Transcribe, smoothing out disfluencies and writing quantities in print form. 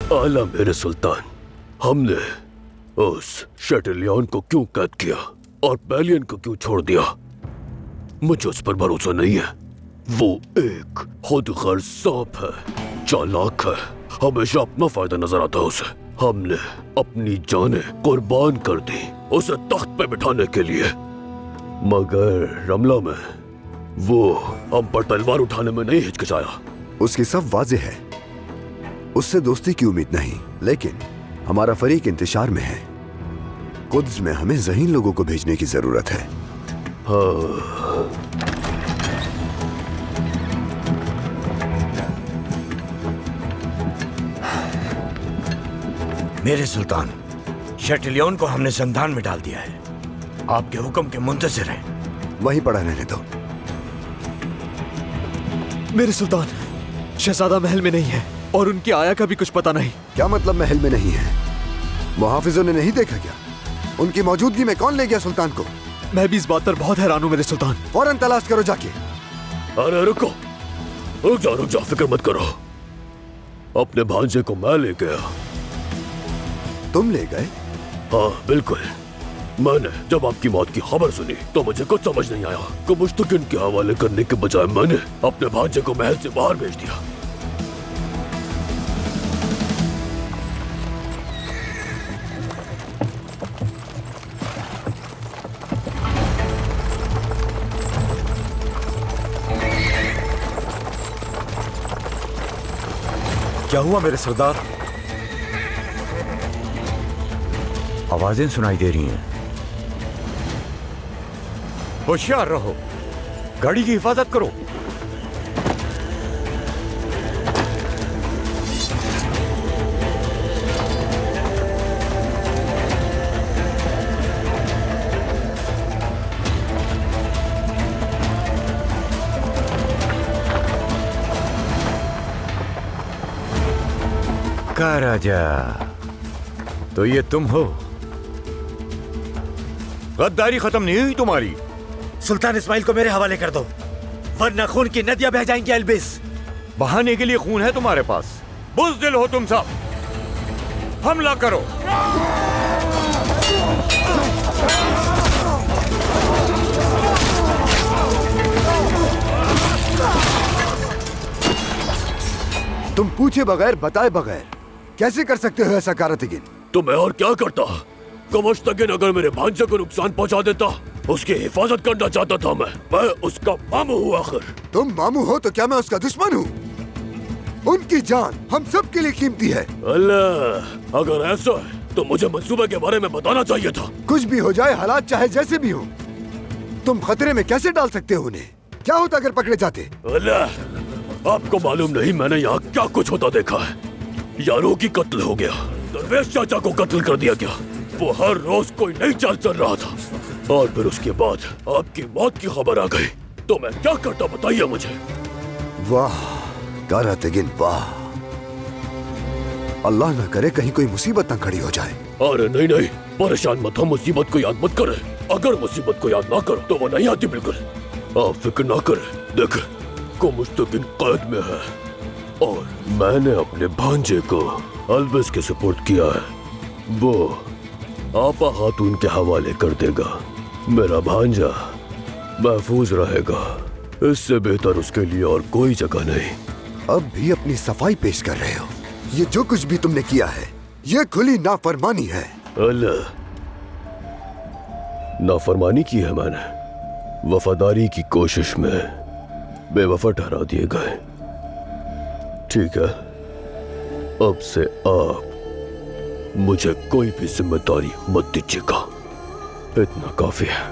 आला मेरे सुल्तान, हमने उस शटलियन को क्यों कैद किया और बैलियन को क्यों छोड़ दिया? मुझे उस पर भरोसा नहीं है। वो एक खुदगर्ज सांप है, चालाक है, हमेशा अपना फायदा नजर आता है उसे। हमने अपनी जानें कुर्बान कर दी उसे तख्त पे बिठाने के लिए, मगर रमला में वो हम पर तलवार उठाने में नहीं हिचकिचाया। उसकी सब वाज़ेह है, उससे दोस्ती की उम्मीद नहीं, लेकिन हमारा फरीक इंतशार में है। कुद्स में हमें ज़हीन लोगों को भेजने की जरूरत है। हाँ। मेरे सुल्तान, शटलियन को हमने ज़ंदान में डाल दिया है। आपके हुक्म के मुंतज़िर हैं। वहीं पड़ा रहने दो। मेरे सुल्तान, शहजादा महल में नहीं है और उनकी आया का भी कुछ पता नहीं। क्या मतलब महल में नहीं है? मुहाफिजों ने नहीं देखा क्या? उनकी मौजूदगी में कौन ले गया सुल्तान को? मैं भी इस बात पर बहुत हैरान हूँ मेरे सुल्तान। फौरन तलाश करो जाके। अरे रुको, रुक जाओ, फिक्र मत करो। अपने भांजे को मैं ले गया। तुम ले गए? हाँ बिल्कुल। मैंने जब आपकी मौत की खबर सुनी तो मुझे कुछ समझ नहीं आया कि मुश्तकिन के हवाले करने के बजाय मैंने अपने भांजे को महल से बाहर भेज दिया। क्या हुआ मेरे सरदार? आवाजें सुनाई दे रही हैं। होशियार रहो, गाड़ी की हिफाजत करो। का राजा, तो ये तुम हो? गद्दारी खत्म नहीं हुई तुम्हारी? सुल्तान इस्माइल को मेरे हवाले कर दो, वरना खून की नदियां बह जाएंगी। अल्बिस, बहाने के लिए खून है तुम्हारे पास। बुज़दिल हो तुम सब, हमला करो। तुम पूछे बगैर बताए बगैर कैसे कर सकते हो ऐसा कारतगिन? तो मैं और क्या करता? कमश्तगिन अगर मेरे भांजे को नुकसान पहुंचा देता, उसकी हिफाजत करना चाहता था। मैं उसका मामू हूँ। आखिर तुम मामू हो तो क्या मैं उसका दुश्मन हूँ? उनकी जान हम सब के लिए कीमती है। अल्लाह, अगर ऐसा है तो मुझे मंसूबे के बारे में बताना चाहिए था। कुछ भी हो जाए, हालात चाहे जैसे भी हो, तुम खतरे में कैसे डाल सकते हो उन्हें? क्या होता अगर पकड़े जाते? अल्लाह, आपको मालूम नहीं मैंने यहाँ क्या कुछ होता देखा है। यारों की कत्ल हो गया, दरवेश चाचा को कत्ल कर दिया गया। वो हर रोज कोई नई चाल चल रहा था और फिर उसके बाद आपकी मौत की खबर आ गई तो मैं क्या करता बताइए मुझे। वाह कारतगिन वाह, अल्लाह ना करे कहीं कोई मुसीबत न खड़ी हो जाए। अरे नहीं नहीं, परेशान मत हो, मुसीबत को याद मत करे। अगर मुसीबत को याद ना करो तो वो नहीं आती। बिल्कुल आप फिक्र ना करे। देख को मुस्तकिन कैद में है और मैंने अपने भांजे को अल्बिस के सुपुर्द किया है। वो आपा खातून के हवाले कर देगा। मेरा भांजा महफूज रहेगा। इससे बेहतर उसके लिए और कोई जगह नहीं। अब भी अपनी सफाई पेश कर रहे हो? ये जो कुछ भी तुमने किया है ये खुली नाफरमानी है। अल्लाह, नाफरमानी की है मैंने? वफादारी की कोशिश में बेवफा ठहरा दिए गए। ठीक है, अब से आप मुझे कोई भी जिम्मेदारी मत दीजिएगा, इतना काफी है।